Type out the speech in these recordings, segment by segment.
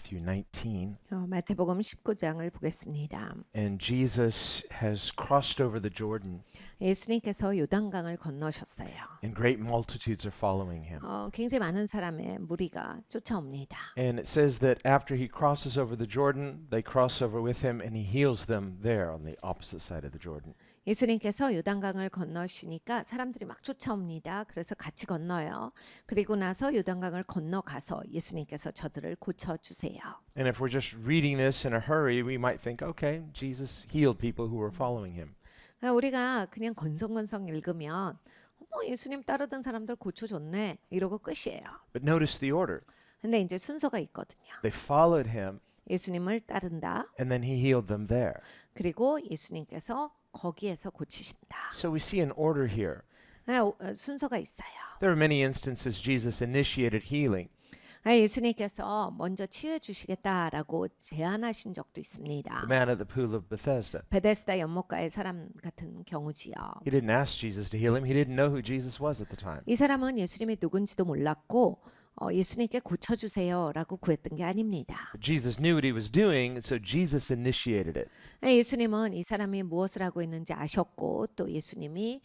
Matthew 19. 마태복음 19장을 보겠습니다. And Jesus has crossed over the Jordan, 예수님께서 요단강을 건너셨어요. and great multitudes are following him. 굉장히 많은 사람의 무리가 쫓아옵니다. And it says that after he crosses over the Jordan, they cross over with him, and he heals them there on the opposite side of the Jordan. 예수님께서 요단강을 건너시니까 사람들이 막 쫓아옵니다. 그래서 같이 건너요. 그리고 나서 요단강을 건너가서 예수님께서 저들을 고쳐주세요. And if we're just reading this in a hurry, we might think, okay, Jesus healed people who were following him. 우리가 그냥 건성건성 읽으면 예수님 따르던 사람들 고쳐줬네 이러고 끝이에요. But notice the order. 근데 이제 순서가 있거든요. They followed him, 예수님을 따른다. and then he healed them there. 그리고 예수님께서 거기에서 고치신다. So we see an order here. 순서가 있어요. There are many instances Jesus initiated healing. 예수님께서 먼저 치유해 주시겠다라고 제안하신 적도 있습니다. The man at the pool of Bethesda. 베데스다 연못가의 사람 같은 경우지요. He didn't ask Jesus to heal him. He didn't know who Jesus was at the time. 이 사람은 예수님이 누군지도 몰랐고 예수님께 고쳐주세요라고 구했던 게 아닙니다. But Jesus knew what he was doing, so Jesus initiated it. 예수님은 이 사람이 무엇을 하고 있는지 아셨고 또 예수님이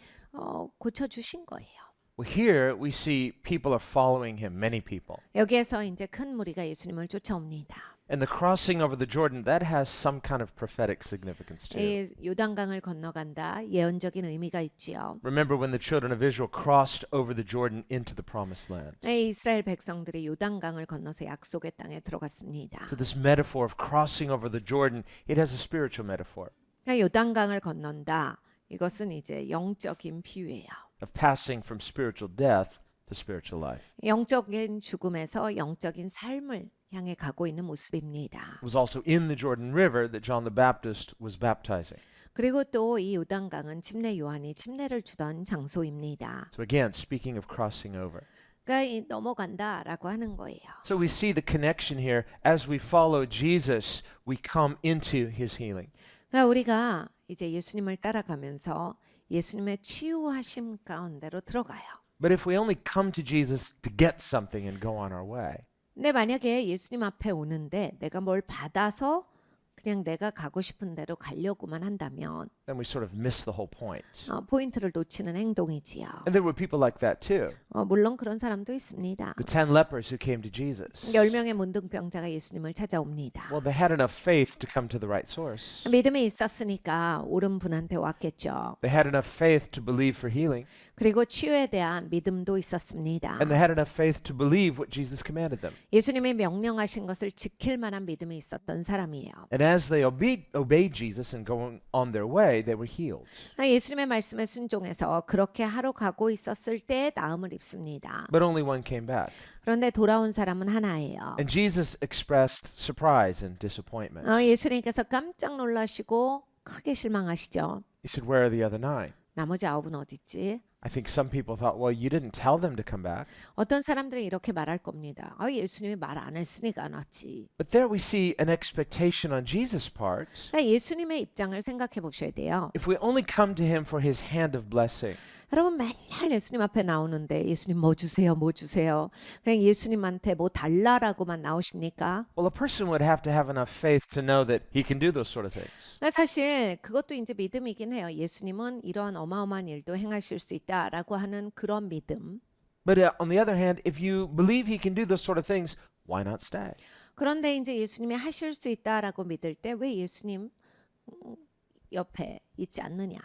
고쳐주신 거예요. Well, here we see people are following him, many people. 여기에서 이제 큰 무리가 예수님을 쫓아옵니다. And the crossing over the Jordan, that has some kind of prophetic significance to it. 요단강을 건너간다 예언적인 의미가 있지요. Remember when the children of Israel crossed over the Jordan into the promised land. 이스라엘 백성들이 요단강을 건너서 약속의 땅에 들어갔습니다. So this metaphor of crossing over the Jordan, it has a spiritual metaphor 그러니까 요단강을 건넌다. 이것은 이제 영적인 비유예요. of passing from spiritual death to spiritual life. 영적인 죽음에서 영적인 삶을 향해 가고 있는 모습입니다. It was also in the Jordan River that John the Baptist was baptizing. 그리고 또 이 요단강은 침례 요한이 침례를 주던 장소입니다. So again, speaking of crossing over. 그러니까 이 넘어간다라고 하는 거예요. So we see the connection here. As we follow Jesus, we come into his healing. 그러니까 우리가 이제 예수님을 따라가면서 예수님의 치유하심 가운데로 들어가요. But if we only come to Jesus to get something and go on our way, 근데 만약에 예수님 앞에 오는데 내가 뭘 받아서 그냥 내가 가고 싶은 대로 가려고만 한다면 then we sort of miss the whole point. 포인트를 놓치는 행동이지요. And there were people like that too. 물론 그런 사람도 있습니다. The 10 lepers who came to Jesus. 10명의 문둥병자가 예수님을 찾아옵니다. Well, they had enough faith to come to the right source. 믿음이 있었으니까 옳은 분한테 왔겠죠. They had enough faith to believe for healing. 그리고 치유에 대한 믿음도 있었습니다. And they had enough faith to believe what Jesus commanded them. 예수님이 명령하신 것을 지킬 만한 믿음이 있었던 사람이에요. And as they obeyed Jesus and going on their way, they were healed. 예수님의 말씀에 순종해서 그렇게 하러 가고 있었을 때 나음을 입습니다. But only one came back. 그런데 돌아온 사람은 하나예요. And Jesus expressed surprise and disappointment. 예수님께서 깜짝 놀라시고 크게 실망하시죠. He said, "Where are the other 9?" 나머지 9은 어디 있지? I think some people thought, well, you didn't tell them to come back. 어떤 사람들이 이렇게 말할 겁니다. 예수님이 말 안 했으니까 안 왔지. But there we see an expectation on Jesus' part. 예수님의 입장을 생각해 보셔야 돼요. If we only come to him for his hand of blessing, 여러분 맨날 예수님 앞에 나오는데 예수님 뭐 주세요 뭐 주세요 그냥 예수님한테 뭐 달라라고만 나오십니까? well, a person would have to have enough faith to know that he can do those sort of things. 사실 그것도 이제 믿음이긴 해요. 예수님은 이러한 어마어마한 일도 행하실 수 있다라고 하는 그런 믿음. But on the other hand, if you believe he can do those sort of things, why not stay? 그런데 이제 예수님이 하실 수 있다라고 믿을 때 왜 예수님 옆에 있지 않느냐?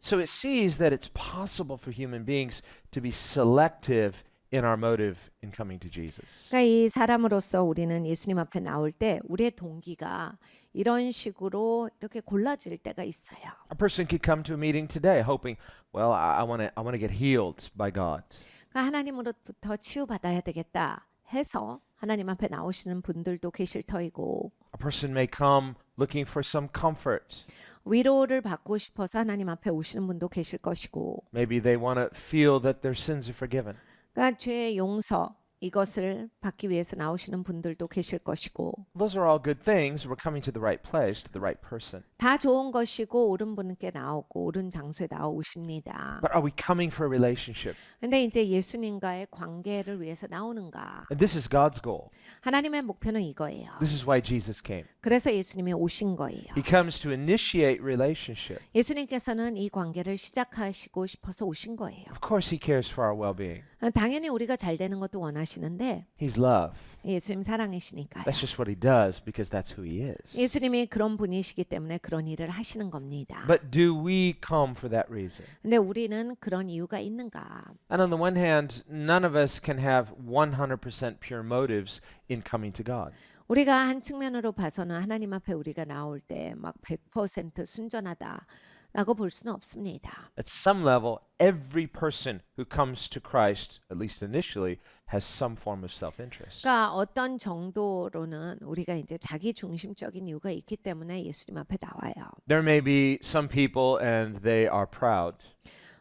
So it sees that it's possible for human beings to be selective in our motive in coming to Jesus. 그러니까 이 사람으로서 우리는 예수님 앞에 나올 때 우리의 동기가 이런 식으로 이렇게 골라질 때가 있어요. A person could come to a meeting today hoping, well, I want to get healed by God. 그러니까 하나님으로부터 치유받아야 되겠다 해서 하나님 앞에 나오시는 분들도 계실 터이고 A person may come looking for some comfort. 위로를 받고 싶어서 하나님 앞에 오시는 분도 계실 것이고 Maybe they want to feel that their sins are forgiven. 그러니까 죄의 용서 이것을 받기 위해서 나오시는 분들도 계실 것이고 Those are all good things. We're coming to the right place, to the right person. 다 좋은 것이고 옳은 분께 나오고 옳은 장소에 나오십니다. But are we coming for a relationship? 근데 이제 예수님과의 관계를 위해서 나오는가? And this is God's goal. 하나님의 목표는 이거예요. This is why Jesus came. 그래서 예수님이 오신 거예요. He comes to initiate relationship. 예수님께서는 이 관계를 시작하시고 싶어서 오신 거예요. Of course, He cares for our well-being. 당연히 우리가 잘 되는 것도 원하시는데 He's love. 예수님 사랑이시니까요. That's just what He does because that's who He is. 예수님이 그런 분이시기 때문에 그런 일을 하시는 겁니다. But do we come for that reason? 근데 우리는 그런 이유가 있는가? And on the one hand, none of us can have 100% pure motives in coming to God. 우리가 한 측면으로 봐서는 하나님 앞에 우리가 나올 때 막 100% 순전하다라고 볼 수는 없습니다. At some level, every person who comes to Christ, at least initially, has some form of self-interest. 그러니까 어떤 정도로는 우리가 이제 자기 중심적인 이유가 있기 때문에 예수님 앞에 나와요. There may be some people and they are proud,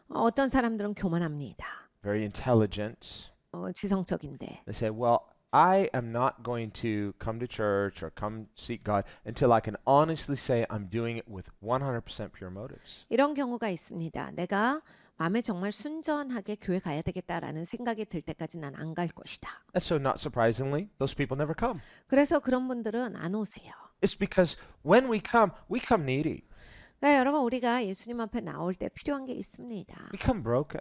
어떤 사람들은 교만합니다. very intelligent. 지성적인데. They say, well, I am not going to come to church or come seek God until I can honestly say I'm doing it with 100% pure motives. 이런 경우가 있습니다. 내가 마음에 정말 순전하게 교회 가야 되겠다라는 생각이 들 때까지 난 안 갈 것이다. And so not surprisingly, those people never come. 그래서 그런 분들은 안 오세요. It's because when we come needy. 그러니까 여러분 우리가 예수님 앞에 나올 때 필요한 게 있습니다. We come broken.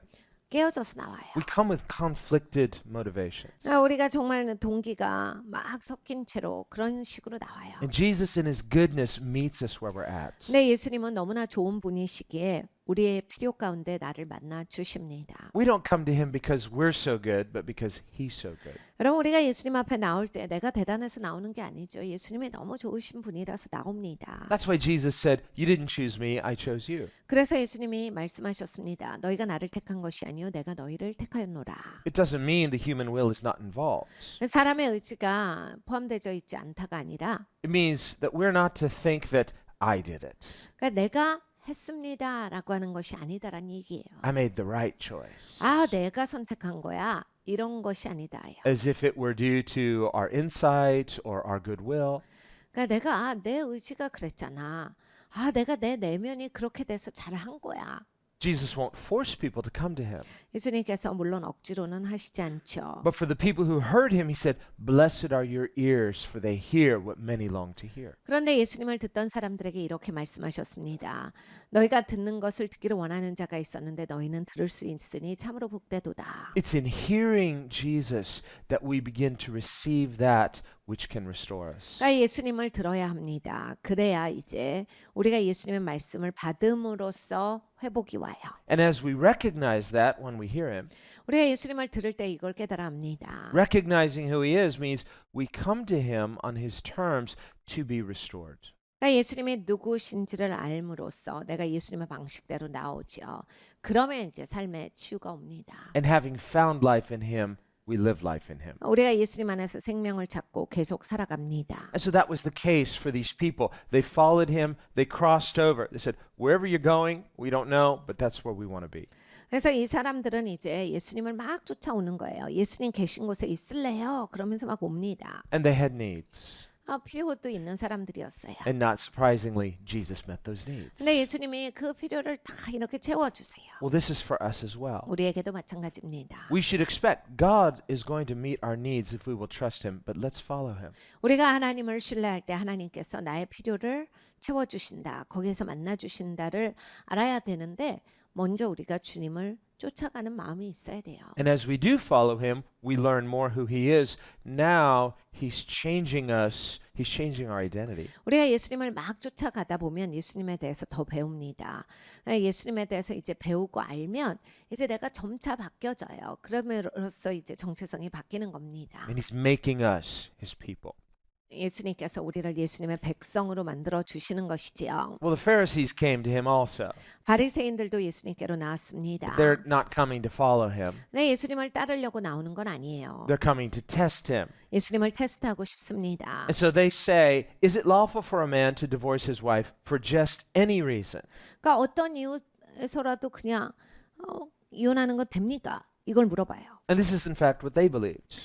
깨어져서 나와요. We come with conflicted motivations. 그러니까 우리가 정말 동기가 막 섞인 채로 그런 식으로 나와요. And Jesus in His goodness meets us where we're at. 근데 예수님은 너무나 좋은 분이시기에 우리의 필요 가운데 나를 만나 주십니다. We don't come to Him because we're so good, but because He's so good. 여러분 우리가 예수님 앞에 나올 때 내가 대단해서 나오는 게 아니죠. 예수님이 너무 좋으신 분이라서 나옵니다. That's why Jesus said, you didn't choose me, I chose you. 그래서 예수님이 말씀하셨습니다. 너희가 나를 택한 것이 아니요 내가 너희를 택하였노라. It doesn't mean the human will is not involved. 사람의 의지가 포함되어 있지 않다가 아니라 It means that we're not to think that I did it. 그러니까 내가 했습니다라고 하는 것이 아니다라는 얘기예요. I made the right choice. 아, 내가 선택한 거야. 이런 것이 아니다요. As if it were due to our insight or our goodwill. 그러니까 내가 내 의지가 그랬잖아. 아, 내가 내 내면이 그렇게 돼서 잘한 거야. Jesus won't force people to come to Him. 예수님께서 물론 억지로는 하시지 않죠. But for the people who heard Him, He said, blessed are your ears, for they hear what many long to hear. 그런데 예수님을 듣던 사람들에게 이렇게 말씀하셨습니다. 너희가 듣는 것을 듣기를 원하는 자가 있었는데 너희는 들을 수 있으니 참으로 복되도다. It's in hearing Jesus that we begin to receive that which can restore us. 그러니까 예수님을 들어야 합니다. 그래야 이제 우리가 예수님의 말씀을 받음으로써 회복이 와요. And as we recognize that when we hear Him, 우리가 예수님을 들을 때 이걸 깨달아 합니다. recognizing who He is means we come to Him on His terms to be restored. 그러니까 예수님이 누구신지를 알므로써 내가 예수님의 방식대로 나오죠. 그러면 이제 삶의 치유가 옵니다. And having found life in Him, we live life in Him. 우리가 예수님 안에서 생명을 찾고 계속 살아갑니다. And so that was the case for these people. They followed Him, they crossed over. They said, wherever you're going, we don't know, but that's where we want to be. 그래서 이 사람들은 이제 예수님을 막 쫓아오는 거예요. 예수님 계신 곳에 있을래요? 그러면서 막 옵니다. And they had needs. 필요도 있는 사람들이었어요. And not surprisingly, Jesus met those needs. 근데 예수님이 그 필요를 다 이렇게 채워주세요. Well, this is for us as well. 우리에게도 마찬가지입니다. We should expect God is going to meet our needs if we will trust Him, but let's follow Him. 우리가 하나님을 신뢰할 때 하나님께서 나의 필요를 채워주신다. 거기에서 만나주신다를 알아야 되는데 먼저 우리가 주님을 쫓아가는 마음이 있어야 돼요. And as we do follow Him, we learn more who He is. Now He's changing us. He's changing our identity. 우리가 예수님을 막 쫓아가다 보면 예수님에 대해서 더 배웁니다. 예수님에 대해서 이제 배우고 알면 이제 내가 점차 바뀌어져요. 그럼으로써 이제 정체성이 바뀌는 겁니다. And He's making us His people. 예수님께서 우리를 예수님의 백성으로 만들어 주시는 것이지요. Well, the Pharisees came to Him also. 바리새인들도 예수님께로 나왔습니다. They're not coming to follow Him. 네, 예수님을 따르려고 나오는 건 아니에요. They're coming to test Him. 예수님을 테스트하고 싶습니다. And so they say, is it lawful for a man to divorce his wife for just any reason? 그러니까 어떤 이유에서라도 그냥 이혼하는 건 됩니까? 이걸 물어봐요. And this is in fact what they believed.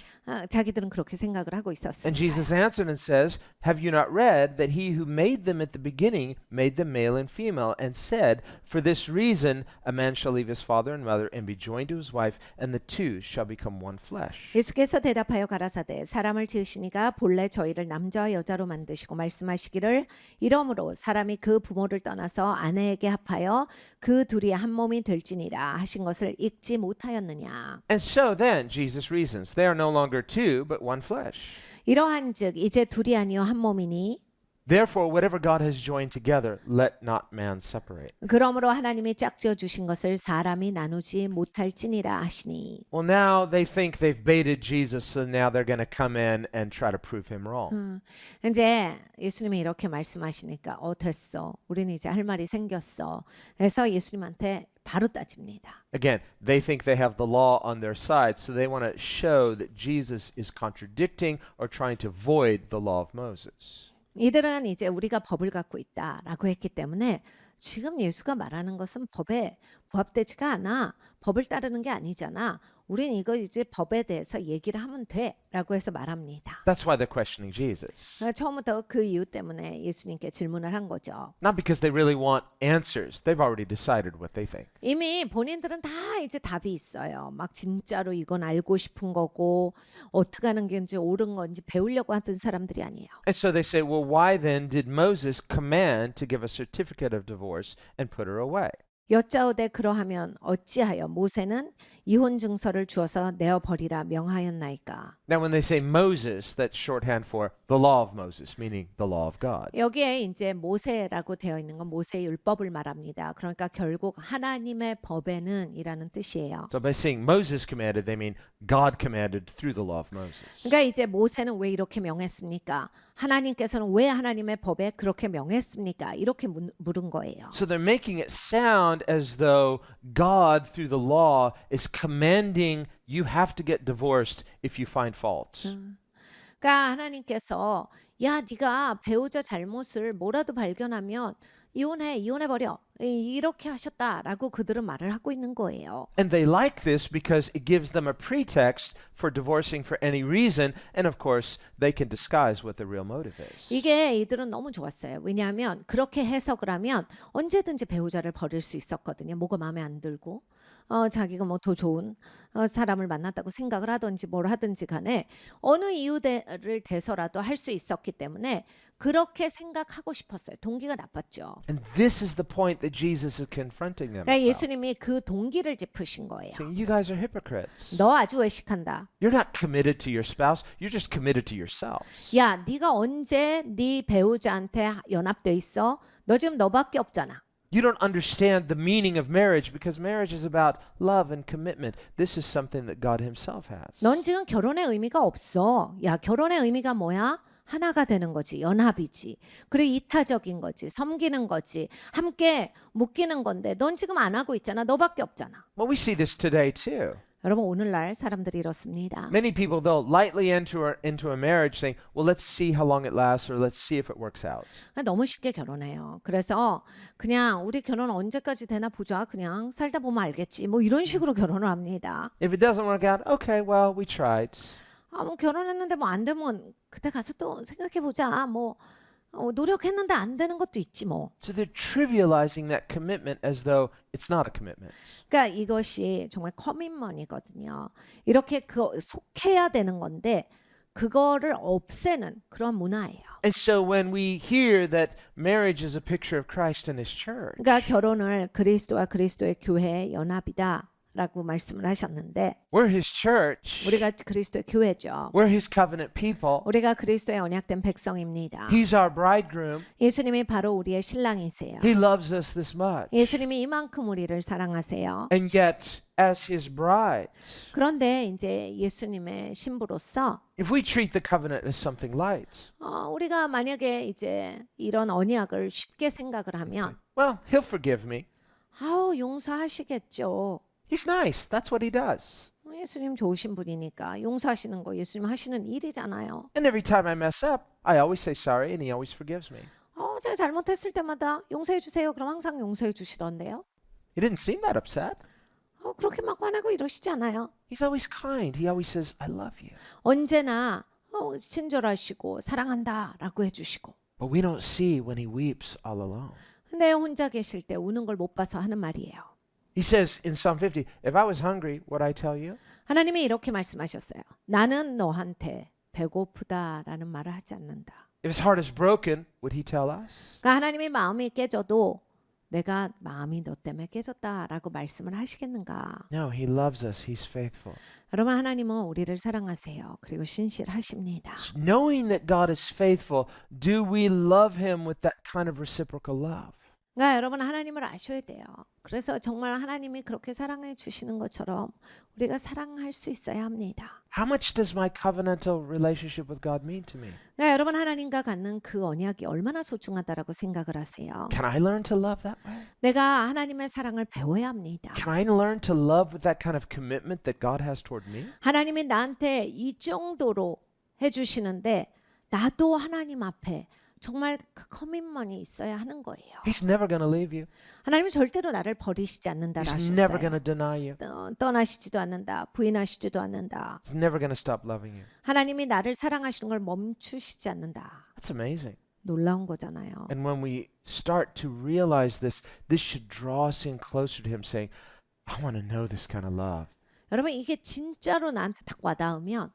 자기들은 그렇게 생각을 하고 And 있었습니다. Jesus answered and says, Have you not read that he who made them at the beginning made them male and female, and said, For this reason a man shall leave his father and mother and be joined to his wife, and the two shall become one flesh. 예수께서 대답하여 가라사대 사람을 지으시니가 본래 저희를 남자와 여자로 만드시고 말씀하시기를 이러므로 사람이 그 부모를 떠나서 아내에게 합하여 그 둘이 한 몸이 될지니라 하신 것을 읽지 못하였느냐. And so then Jesus reasons, They are no longer two, but one flesh. 이러한즉 이제 둘이 아니요 한 몸이니 Therefore, whatever God has joined together, let not man separate. 그러므로 하나님이 짝지어 주신 것을 사람이 나누지 못할지니라 하시니. Well, now they think they've baited Jesus, so now they're going to come in and try to prove him wrong. 이제 예수님이 이렇게 말씀하시니까 됐어. 우리는 이제 할 말이 생겼어. 그래서 예수님한테 바로 따집니다. Again, they think they have the law on their side, so they want to show that Jesus is contradicting or trying to void the law of Moses. 이들은 이제 우리가 법을 갖고 있다라고 했기 때문에 지금 예수가 말하는 것은 법에 부합되지가 않아. 법을 따르는 게 아니잖아. 우린 이거 이제 법에 대해서 얘기를 하면 돼라고 해서 말합니다. That's why they're questioning Jesus. 처음부터 그 이유 때문에 예수님께 질문을 한 거죠. Not because they really want answers. They've already decided what they think. 이미 본인들은 다 이제 답이 있어요. 막 진짜로 이건 알고 싶은 거고 어떻게 하는 게 이제 옳은 건지 배우려고 하던 사람들이 아니에요. And so they say, well, why then did Moses command to give a certificate of divorce and put her away? 여짜오되 그러하면 어찌하여 모세는 이혼 증서를 주어서 내어 버리라 명하였나이까. Now, when they say Moses, that's shorthand for the law of Moses, meaning the law of God. 여기에 이제 모세라고 되어 있는 건 모세의 율법을 말합니다. 그러니까 결국 하나님의 법에는 이라는 뜻이에요. So by saying Moses commanded, they mean God commanded through the law of Moses. 그러니까 이제 모세는 왜 이렇게 명했습니까? 하나님께서는 왜 하나님의 법에 그렇게 명했습니까? 이렇게 물은 거예요. So they're making it sound as though God, through the law, is commanding you have to get divorced if you find fault. 그러니까 하나님께서 야 네가 배우자 잘못을 뭐라도 발견하면 이혼해버려 이렇게 하셨다라고 그들은 말을 하고 있는 거예요. And they like this because it gives them a pretext for divorcing for any reason, and of course they can disguise what the real motive is. 이게 이들은 너무 좋았어요. 왜냐하면 그렇게 해석을 하면 언제든지 배우자를 버릴 수 있었거든요. 뭐가 마음에 안 들고 자기가 뭐 더 좋은 사람을 만났다고 생각을 하든지 뭘 하든지 간에 어느 이유를 대서라도 할 수 있었기 때문에 그렇게 생각하고 싶었어요. 동기가 나빴죠. And this is the point that Jesus is confronting them 그러니까 about. 예수님이 그 동기를 짚으신 거예요. Saying, you guys are hypocrites. 너 아주 외식한다. You're not committed to your spouse. You're just committed to yourselves. 야, 네가 언제 네 배우자한테 연합돼 있어? 너 지금 너밖에 없잖아. You don't understand the meaning of marriage because marriage is about love and commitment. This is something that God himself has. 넌 지금 결혼의 의미가 없어. 야, 결혼의 의미가 뭐야? 하나가 되는 거지. 연합이지. 그리고 이타적인 거지. 섬기는 거지. 함께 묶이는 건데 넌 지금 안 하고 있잖아. 너밖에 없잖아. Well, we see this today too. 여러분 오늘날 사람들이 이렇습니다. Many people, they'll lightly enter into a marriage saying, well, let's see how long it lasts or let's see if it works out. 너무 쉽게 결혼해요. 그래서 그냥 우리 결혼 언제까지 되나 보자. 그냥 살다 보면 알겠지. 뭐 이런 식으로 결혼을 합니다. If it doesn't work out, okay, well, we tried. 뭐 결혼했는데 뭐 안 되면 그때 가서 또 생각해 보자. 뭐 노력했는데 안 되는 것도 있지 뭐. So they're trivializing that commitment as though it's not a commitment. 그러니까 이것이 정말 커밋먼이거든요. 이렇게 속해야 되는 건데 그거를 없애는 그런 문화예요. And so when we hear that marriage is a picture of Christ and his church, 그러니까 결혼을 그리스도와 그리스도의 교회의 연합이다. 라고 말씀을 하셨는데 we're his church. 우리가 그리스도의 교회죠. We're his covenant people. 우리가 그리스도의 언약된 백성입니다. He's our bridegroom. 예수님이 바로 우리의 신랑이세요. He loves us this much. 예수님이 이만큼 우리를 사랑하세요. And yet, as his bride, 그런데 이제 예수님의 신부로서 if we treat the covenant as something light, 우리가 만약에 이제 이런 언약을 쉽게 생각을 하면 well, he'll forgive me. 용서하시겠죠. He's nice. That's what he does. 예수님 좋으신 분이니까 용서하시는 거 예수님 하시는 일이잖아요. And every time I mess up, I always say sorry and he always forgives me. 제가 잘못했을 때마다 용서해 주세요. 그럼 항상 용서해 주시던데요. He didn't seem that upset. 그렇게 막 화내고 이러시지 않아요. He's always kind. He always says, I love you. 언제나 친절하시고 사랑한다라고 해주시고. But we don't see when he weeps all alone. 근데 혼자 계실 때 우는 걸 못 봐서 하는 말이에요. He says in Psalm 50, if I was hungry, would I tell you? 하나님이 이렇게 말씀하셨어요. 나는 너한테 배고프다라는 말을 하지 않는다. If his heart is broken, would he tell us? 그러니까 하나님의 마음이 깨져도 내가 마음이 너 때문에 깨졌다라고 말씀을 하시겠는가? No, he loves us. He's faithful. 여러분 하나님은 우리를 사랑하세요. 그리고 신실하십니다. Knowing that God is faithful, do we love him with that kind of reciprocal love? 그러니까 여러분 하나님을 아셔야 돼요. 그래서 정말 하나님이 그렇게 사랑해 주시는 것처럼 우리가 사랑할 수 있어야 합니다. How much does my covenantal relationship with God mean to me? 그러니까 여러분 하나님과 갖는 그 언약이 얼마나 소중하다라고 생각을 하세요. Can I learn to love that way? 내가 하나님의 사랑을 배워야 합니다. Can I learn to love with that kind of commitment that God has toward me? 하나님이 나한테 이 정도로 해주시는데 나도 하나님 앞에 정말 그 커밋먼이 있어야 하는 거예요. He's never going to leave you. 하나님은 절대로 나를 버리시지 않는다라 He's never going 하셨어요. to deny you. 떠나시지도 않는다. 부인하시지도 않는다. He's never going to stop loving you. 하나님이 나를 사랑하시는 걸 멈추시지 않는다. That's amazing. 놀라운 거잖아요. And when we start to realize this, this should draw us in closer to him saying, I want to know this kind of love. 여러분 이게 진짜로 나한테 딱 와닿으면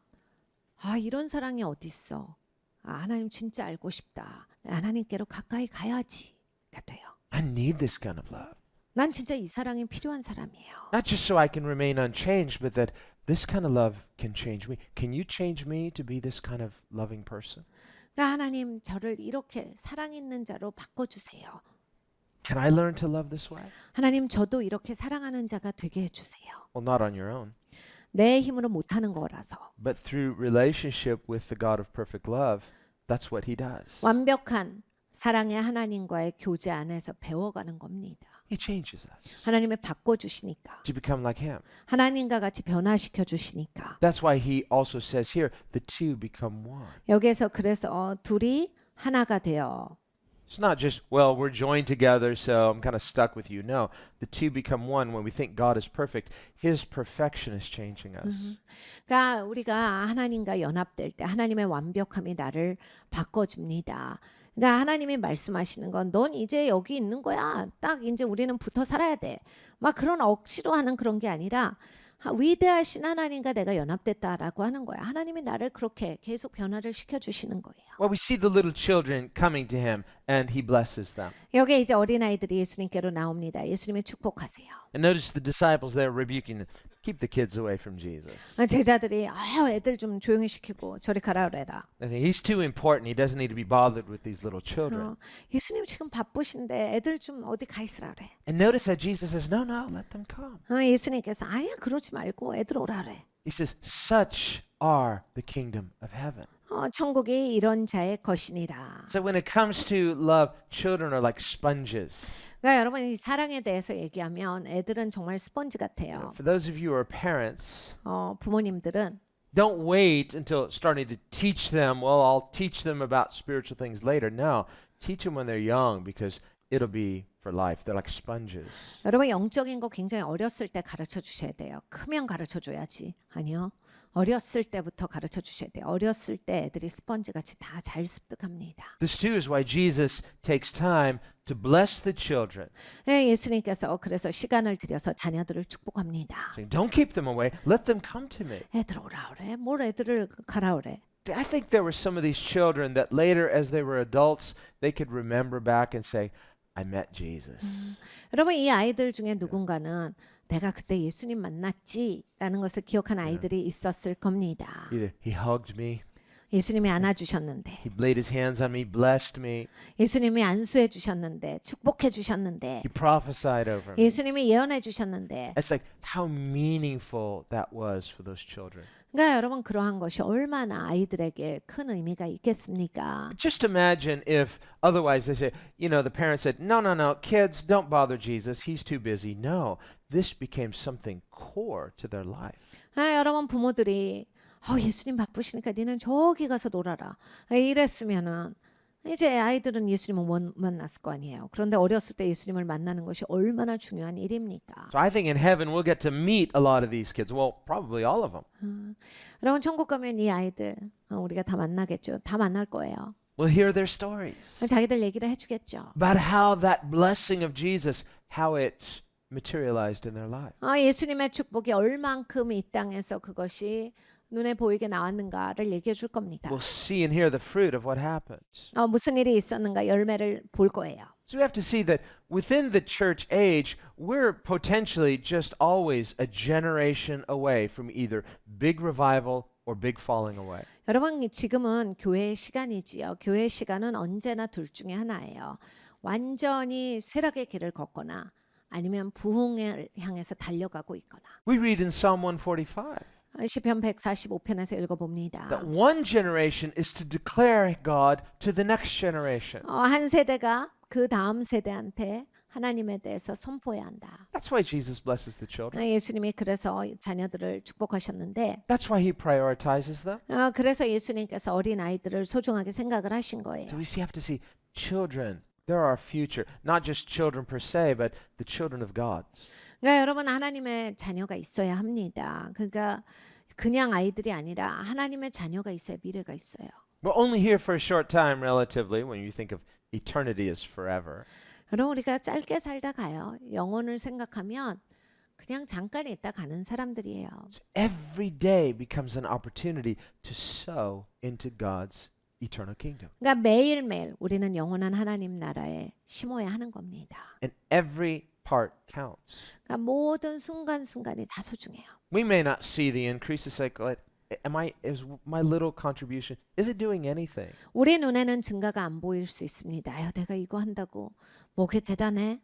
아 이런 사랑이 어디 있어. 아, 하나님 진짜 알고 싶다. 하나님께로 가까이 가야지가 돼요. I need this kind of love. 난 진짜 이 사랑이 필요한 사람이에요. Not just so I can remain unchanged, but that this kind of love can change me. Can you change me to be this kind of loving person? 그러니까 하나님 저를 이렇게 사랑 있는 자로 바꿔주세요. Can I learn to love this way? 하나님 저도 이렇게 사랑하는 자가 되게 해주세요. Well, not on your own, 내 힘으로 못하는 거라서. but through relationship with the God of perfect love. That's what he does. 완벽한 사랑의 하나님과의 교제 안에서 배워가는 겁니다. He changes us 하나님을 바꿔주시니까. to become like him. 하나님과 같이 변화시켜 주시니까. That's why he also says here, the two become one. 여기에서 그래서 둘이 하나가 되어. It's not just, well, we're joined together, so I'm kind of stuck with you. No, the two become one. When we think God is perfect, his perfection is changing us. 그러니까 우리가 하나님과 연합될 때 하나님의 완벽함이 나를 바꿔줍니다. 그러니까 하나님이 말씀하시는 건 넌 이제 여기 있는 거야. 딱 이제 우리는 붙어 살아야 돼. 막 그런 억지로 하는 그런 게 아니라 위대하신 하나님과 내가 연합됐다라고 하는 거야. 하나님이 나를 그렇게 계속 변화를 시켜주시는 거예요. Well, we see the little children coming to him, and he blesses them. 여기에 이제 어린아이들이 예수님께로 나옵니다. 예수님의 축복하세요. And notice the disciples there rebuking them. Keep the kids away from Jesus. 제자들이 애들 좀 조용히 시키고 저리 가라 그래라. I think he's too important. He doesn't need to be bothered with these little children. 예수님 지금 바쁘신데 애들 좀 어디 가 있으라 그래. And notice that Jesus says, no, no, let them come. 예수님께서 아니야 그러지 말고 애들 오라 그래. He says, such are the kingdom of heaven. 천국이 이런 자의 것이니라. So when it comes to love, children are like sponges. 그러니까 여러분 이 사랑에 대해서 얘기하면 애들은 정말 스펀지 같아요. For those of you who are parents, 부모님들은 don't wait until starting to teach them. Well, I'll teach them about spiritual things later. No, teach them when they're young because it'll be for life. They're like sponges. 여러분 영적인 거 굉장히 어렸을 때 가르쳐 주셔야 돼요. 크면 가르쳐 줘야지. 아니요. 어렸을 때부터 가르쳐 주셔야 돼요. 어렸을 때 애들이 스펀지 같이 다 잘 습득합니다. This too is why Jesus takes time to bless the children. 예수님께서 그래서 시간을 들여서 자녀들을 축복합니다. Saying, don't keep them away. Let them come to me. 애들 오라 그래. 뭘 애들을 가라 그래. I think there were some of these children that later as they were adults, they could remember back and say, I met Jesus. 여러분 이 아이들 중에 누군가는 내가 그때 예수님 만났지라는 것을 기억한 아이들이 있었을 겁니다. Either he hugged me, 예수님이 안아주셨는데, he laid his hands on me, blessed me, 예수님이 안수해 주셨는데, 축복해 주셨는데, he prophesied over me. 예수님이 예언해 주셨는데. It's like how meaningful that was for those children. 그러니까 여러분 그러한 것이 얼마나 아이들에게 큰 의미가 있겠습니까? Just imagine if otherwise they say, the parents said, no, kids, don't bother Jesus. He's too busy. No, this became something core to their life. 여러분 부모들이 예수님 바쁘시니까 니는 저기 가서 놀아라. 이랬으면은 이제 아이들은 예수님을 못 만났을 거 아니에요. 그런데 어렸을 때 예수님을 만나는 것이 얼마나 중요한 일입니까? So I think in heaven we'll get to meet a lot of these kids. Well, probably all of them. 여러분 천국 가면 이 아이들 우리가 다 만나겠죠. 다 만날 거예요. We'll hear their stories 자기들 얘기를 해주겠죠. about how that blessing of Jesus, how it materialized in their life. 예수님의 축복이 얼만큼 이 땅에서 그것이 눈에 보이게 나왔는가를 얘기해 줄 겁니다. We'll see and hear the fruit of what happened. 무슨 일이 있었는가 열매를 볼 거예요. So we have to see that within the church age, we're potentially just always a generation away from either big revival or big falling away. 여러분 지금은 교회의 시간이지요. 교회의 시간은 언제나 둘 중에 하나예요. 완전히 쇠락의 길을 걷거나 아니면 부흥을 향해서 달려가고 있거나. We read in Psalm 145 시편 145편에서 읽어봅니다. that one generation is to declare God to the next generation. 한 세대가 그 다음 세대한테 하나님에 대해서 선포해야 한다. That's why Jesus blesses the children. 예수님이 그래서 자녀들을 축복하셨는데 That's why he prioritizes them. 그래서 예수님께서 어린 아이들을 소중하게 생각을 하신 거예요. So we have to see children. They're our future. Not just children per se, but the children of God. 그러니까 여러분 하나님의 자녀가 있어야 합니다. 그러니까 그냥 아이들이 아니라 하나님의 자녀가 있어야 미래가 있어요. We're only here for a short time relatively when you think of eternity as forever. 여러분 우리가 짧게 살다 가요. 영혼을 생각하면 그냥 잠깐 있다 가는 사람들이에요. So every day becomes an opportunity to sow into God's eternal kingdom. 그러니까 매일매일 우리는 영원한 하나님 나라에 심어야 하는 겁니다. And every part counts. 그러니까 모든 순간순간이 다 소중해요. We may not see the increase. It's like, is my little contribution, is it doing anything? 우리 눈에는 증가가 안 보일 수 있습니다. 아유, 내가 이거 한다고 뭐 그게 대단해?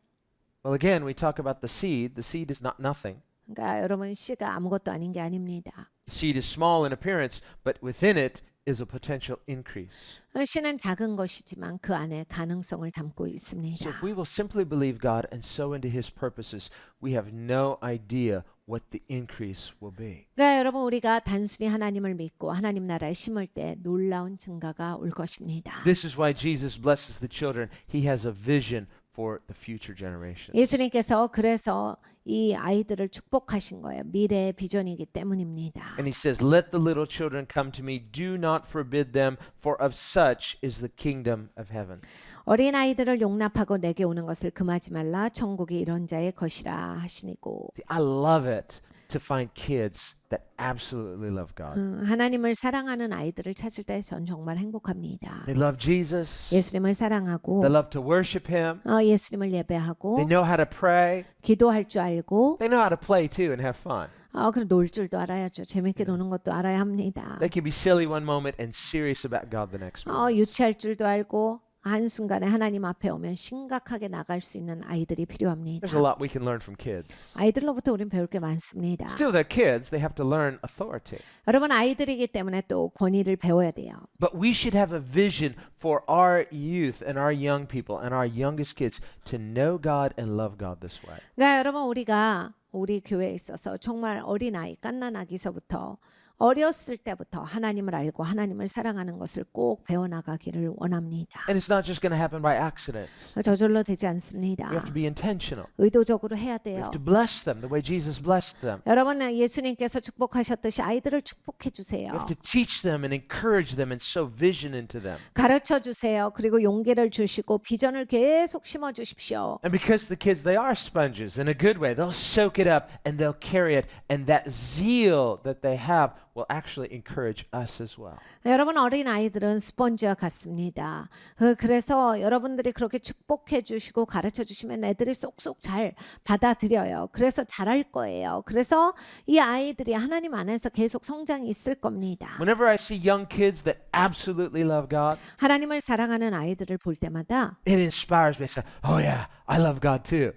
Well, again, we talk about the seed. The seed is not nothing. 그러니까 여러분 씨가 아무것도 아닌 게 아닙니다. The seed is small in appearance, but within it is a potential increase. 씨는 작은 것이지만 그 안에 가능성을 담고 있습니다. So if we will simply believe God and sow into His purposes, we have no idea what the increase will be. 그러니까 여러분 우리가 단순히 하나님을 믿고 하나님 나라에 심을 때 놀라운 증가가 올 것입니다. This is why Jesus blesses the children. He has a vision for the future generation. 예수님께서 그래서 이 아이들을 축복하신 거예요. 미래의 비전이기 때문입니다. And He says, "Let the little children come to me. Do not forbid them, for of such is the kingdom of heaven." 어린 아이들을 용납하고 내게 오는 것을 금하지 말라. 천국이 이런 자의 것이라 하시니고. I love it to find kids that absolutely love God. 하나님을 사랑하는 아이들을 찾을 때 전 정말 행복합니다. They love Jesus. 예수님을 사랑하고 They love to worship Him. 예수님을 예배하고 They know how to pray. 기도할 줄 알고 They know how to play too and have fun. 그리고 놀 줄도 알아야죠. 재밌게 노는 것도 알아야 합니다. They can be silly one moment and serious about God the next moment. 유치할 줄도 알고 한순간에 하나님 앞에 오면 심각하게 나갈 수 있는 아이들이 필요합니다. There's a lot we can learn from kids. 아이들로부터 우리는 배울 게 많습니다. Still, they're kids. They have to learn authority. 여러분 아이들이기 때문에 또 권위를 배워야 돼요. But we should have a vision for our youth and our young people and our youngest kids to know God and love God this way. 그러니까 여러분 우리가 우리 교회에 있어서 정말 어린아이 갓난아기서부터 어렸을 때부터 하나님을 알고 하나님을 사랑하는 것을 꼭 배워나가기를 원합니다. And it's not just going to happen by accident. 저절로 되지 않습니다. We have to be intentional. 의도적으로 해야 We 돼요. have to bless them the way Jesus blessed them. 여러분 예수님께서 축복하셨듯이 아이들을 축복해 주세요. We have to teach them and encourage them and sow vision into them. 가르쳐 주세요. 그리고 용기를 주시고 비전을 계속 심어 주십시오. And because the kids, they are sponges in a good way. They'll soak it up and they'll carry it. And that zeal that they have will actually encourage us as well. 여러분 어린 아이들은 스펀지와 같습니다. 그래서 여러분들이 그렇게 축복해 주시고 가르쳐 주시면 애들이 쏙쏙 잘 받아들여요. 그래서 잘할 거예요. 그래서 이 아이들이 하나님 안에서 계속 성장이 있을 겁니다. Whenever I see young kids that absolutely love God, 하나님을 사랑하는 아이들을 볼 때마다 it inspires me. I say, oh yeah, I love God too.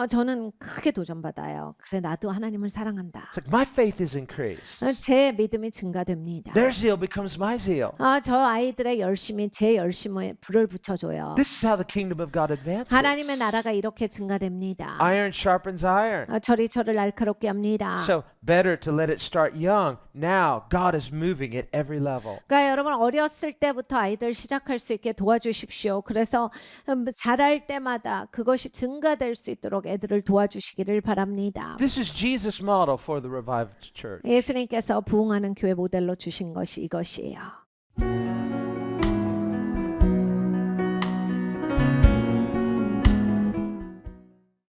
저는 크게 도전받아요. 그래 나도 하나님을 사랑한다. It's like my faith is increased. 제 믿음이 증가됩니다. Their zeal becomes my zeal. 저 아이들의 열심이 제 열심에 불을 붙여줘요. This is how the kingdom of God advances. 하나님의 나라가 이렇게 증가됩니다. Iron sharpens iron. 철이 철을 날카롭게 합니다. So better to let it start young. Now God is moving at every level. 그러니까 여러분 어렸을 때부터 아이들 시작할 수 있게 도와주십시오. 그래서 자랄 때마다 그것이 증가될 수 있도록 애들을 도와주시기를 바랍니다. This is Jesus' model for the revived church. 예수님께서 부흥하는 교회 모델로 주신 것이 이것이에요.